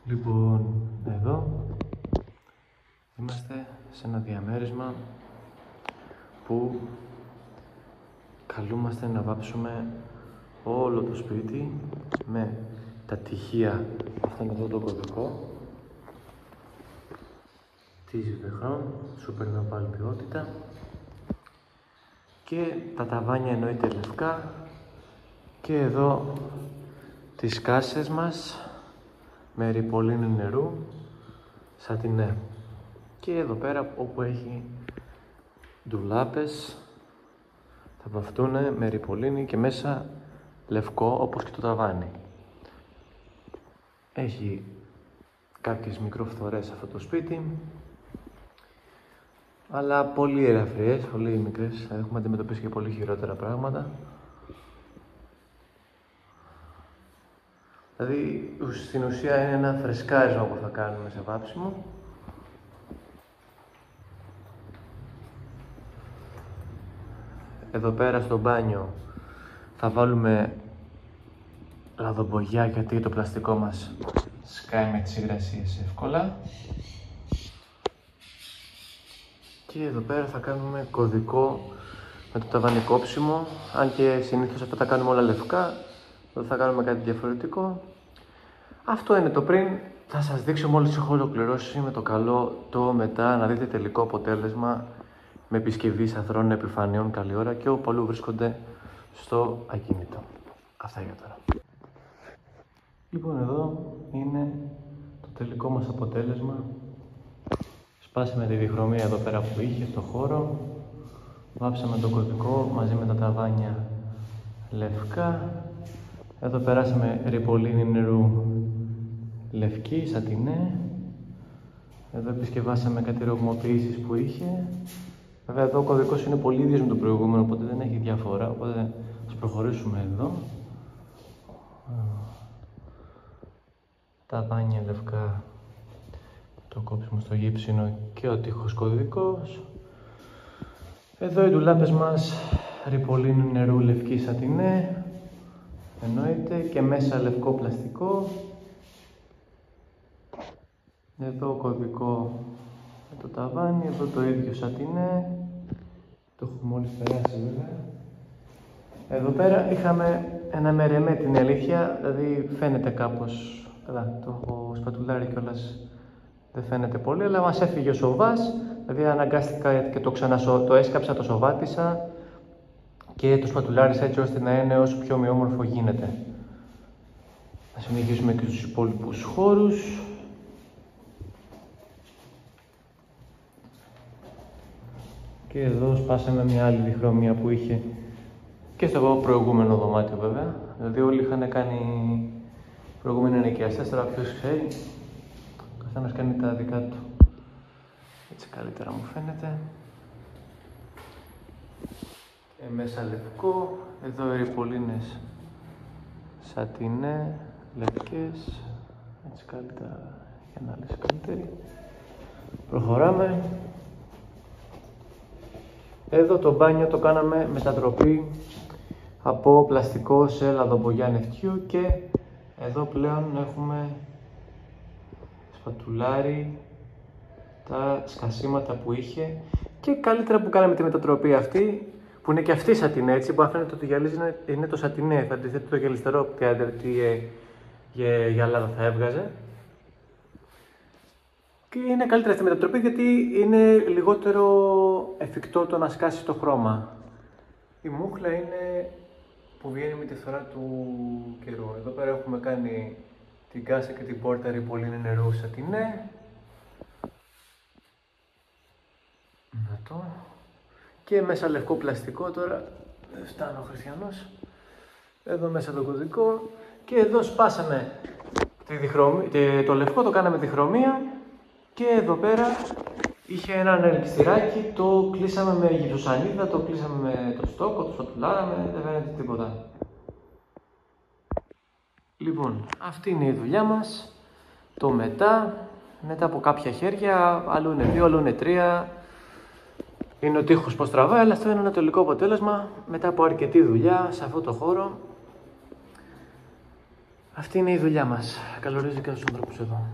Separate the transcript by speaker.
Speaker 1: Λοιπόν, εδώ είμαστε σε ένα διαμέρισμα που καλούμαστε να βάψουμε όλο το σπίτι με τα τυχεία αυτόν εδώ τον κωδικό της Vechron, super μεγάλη ποιότητα, και τα ταβάνια εννοείται λευκά, και εδώ τις κάσες μας με ρυπολίνη νερού σατινέ, και εδώ πέρα όπου έχει ντουλάπες θα βαφτούν με ρυπολίνη και μέσα λευκό, όπως και το ταβάνι. Έχει κάποιες μικροφθορές αυτό το σπίτι, αλλά πολύ ελαφριές, πολύ μικρές. Έχουμε αντιμετωπίσει και πολύ χειρότερα πράγματα. Δηλαδή, στην ουσία είναι ένα φρεσκάρισμα που θα κάνουμε σε βάψιμο. Εδώ πέρα στο μπάνιο θα βάλουμε λαδομπογιά, γιατί το πλαστικό μας σκάει με τις υγρασίες εύκολα. Και εδώ πέρα θα κάνουμε κωδικό με το ταβανικό ψημο, αν και συνήθως αυτά τα κάνουμε όλα λευκά. Εδώ θα κάνουμε κάτι διαφορετικό. Αυτό είναι το πριν. Θα σας δείξω μόλις έχω ολοκληρώσει με το καλό το μετά, να δείτε τελικό αποτέλεσμα με επισκευή σαθρών επιφανειών καλή ώρα και όπου αλλού βρίσκονται στο ακίνητο. Αυτά για τώρα. Λοιπόν, εδώ είναι το τελικό μας αποτέλεσμα. Σπάσαμε τη διχρωμία εδώ πέρα που είχε στο χώρο. Βάψαμε το κωδικό μαζί με τα ταβάνια λευκά. Εδώ περάσαμε ρυπολίνη νερού λευκή, σατινέ. Εδώ επισκευάσαμε κάτι ρογμοποιήσεις που είχε. Βέβαια εδώ ο κωδικός είναι πολύ ίδιος με το προηγούμενο, οπότε δεν έχει διαφορά, οπότε ας προχωρήσουμε εδώ. Τα μπάνια λευκά, το κόψιμο στο γύψινο και ο τοίχος κωδικός. Εδώ οι ντουλάπες μας, ρυπολίνη νερού λευκή σατινέ, εννοείται, και μέσα λευκό πλαστικό. Εδώ κωδικό με το ταβάνι, εδώ το ίδιο σατινέ. Το έχουμε μόλις περάσει βέβαια. Εδώ πέρα είχαμε ένα μερεμέ, την αλήθεια, δηλαδή φαίνεται κάπως, καλά, το έχω σπατουλάρει κιόλας, δεν φαίνεται πολύ, αλλά μας έφυγε ο σοβάς, δηλαδή αναγκάστηκα και το έσκαψα, το σοβάτισα και το σπατουλάρισα έτσι ώστε να είναι όσο πιο ομοιόμορφο γίνεται. Να συνεχίσουμε και στους υπόλοιπους χώρους. Και εδώ σπάσαμε μια άλλη διχρωμία που είχε και στο προηγούμενο δωμάτιο βέβαια. Δηλαδή όλοι είχαν κάνει προηγούμενοι ενοικιαστές, τώρα ποιος ξέρει. Ο καθένας κάνει τα δικά του. Έτσι καλύτερα μου φαίνεται. Και μέσα λευκό, εδώ οι ρυπολίνες σατινέ, λευκές. Έτσι καλύτερα, για να λες καλύτερη. Προχωράμε. Εδώ το μπάνιο το κάναμε μετατροπή από πλαστικό σε λαδομπογιά νευτιού, και εδώ πλέον έχουμε σπατουλάρι τα σκασίματα που είχε, και καλύτερα που κάναμε τη μετατροπή αυτή, που είναι και αυτή σατινέ, έτσι που φαίνεται ότι γυαλίζει είναι το σατινέ, θα αντιθέτει το γυαλιστερό τι γυαλάδα θα έβγαζε. Και είναι καλύτερα αυτή η μετατροπή γιατί είναι λιγότερο εφικτό το να σκάσει το χρώμα. Η μούχλα είναι που βγαίνει με τη φθορά του καιρού. Εδώ πέρα έχουμε κάνει την κάσα και την πόρτα ρυπολίνη νερού σατινέ. Να το. Και μέσα λευκό πλαστικό τώρα. Δεν φτάνω ο Χριστιανός. Εδώ μέσα το κωδικό. Και εδώ σπάσαμε το λευκό, το κάναμε διχρωμία. Και εδώ πέρα είχε ένα ελκυστηράκι, το κλείσαμε με γυψοσανίδα, το κλείσαμε με το στόκο, το σπατουλάραμε, δεν φαίνεται τίποτα. Λοιπόν, αυτή είναι η δουλειά μας. Το μετά από κάποια χέρια, αλλού είναι 2, αλλού είναι 3. Είναι ο τοίχος πως τραβάει, αλλά αυτό είναι ένα τελικό αποτέλεσμα μετά από αρκετή δουλειά σε αυτό το χώρο. Αυτή είναι η δουλειά μας. Καλωρίζω και τους ανθρώπους εδώ.